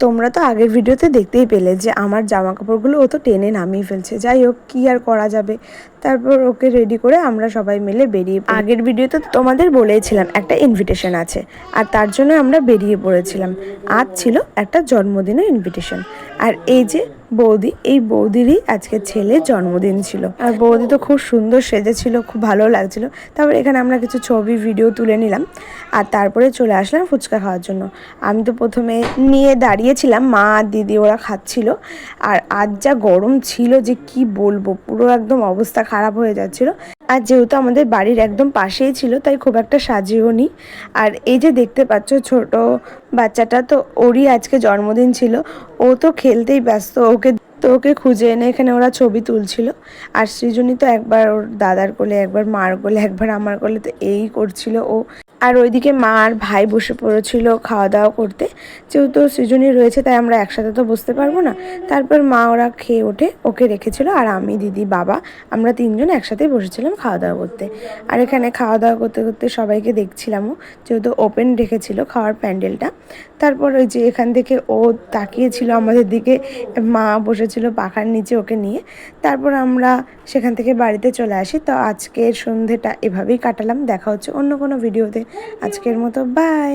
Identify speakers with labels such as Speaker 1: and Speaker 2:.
Speaker 1: তোমরা তো আগের ভিডিওতে দেখতেই পেলে যে আমার জামা কাপড়গুলো ও তো টেনে নামিয়ে ফেলছে। যাই হোক, কী আর করা যাবে। তারপর ওকে রেডি করে আমরা সবাই মিলে বেরিয়ে পড়ি। আগের ভিডিওতে তোমাদের বলেছিলাম একটা ইনভিটেশন আছে, আর তার জন্য আমরা বেরিয়ে পড়েছিলাম। আজ ছিল একটা জন্মদিনের ইনভিটেশন। আর এই যে বৌদি, এই বৌদিরই আজকে ছেলের জন্মদিন ছিল। আর বৌদি তো খুব সুন্দর সেজেছিল, খুব ভালো লাগছিল। তারপর এখানে আমরা কিছু ছবি ভিডিও তুলে নিলাম, আর তারপরে চলে আসলাম ফুচকা খাওয়ার জন্য। আমি তো প্রথমে নিয়ে দাঁড়িয়েছিলাম, মা আর দিদি ওরা খাচ্ছিল। আর আজ যা গরম ছিল যে কি বলবো, পুরো একদম অবস্থা খারাপ হয়ে যাচ্ছিল। আর যেহেতু আমাদের বাড়ির একদম পাশেই ছিল, তাই খুব একটা সাজিয়েও নি। আর এই যে দেখতে পাচ্ছ ছোট বাচ্চাটা, তো ওরই আজকে জন্মদিন ছিল। ও তো খেলতেই ব্যস্ত, ওকে খুঁজে এনে এখানে ওরা ছবি তুলছিল। আর সৃজনী তো একবার ওর দাদার কোলে, একবার মার কোলে, একবার আমার কোলে, তো এই করছিল ও। আর ওইদিকে মা আর ভাই বসে পড়েছিল খাওয়া দাওয়া করতে। যেহেতু সৃজনী রয়েছে, তাই আমরা একসাথে তো বসতে পারবো না। তারপর মা ওরা খেয়ে ওঠে, ওকে রেখেছিল, আর আমি, দিদি, বাবা, আমরা তিনজন একসাথেই বসেছিলাম খাওয়া দাওয়া করতে। আর এখানে খাওয়া দাওয়া করতে করতে সবাইকে দেখছিলামও, যেহেতু ওপেন রেখেছিল খাওয়ার প্যান্ডেলটা। তারপর ওই যে এখান থেকে ও তাকিয়েছিল আমাদের দিকে, মা বসেছিল পাখার নিচে ওকে নিয়ে। তারপর আমরা সেখান থেকে বাড়িতে চলে আসি। তো আজকের সন্ধেটা এভাবেই কাটালাম। দেখা হচ্ছে অন্য কোনো ভিডিওতে। আজকের মতো বাই।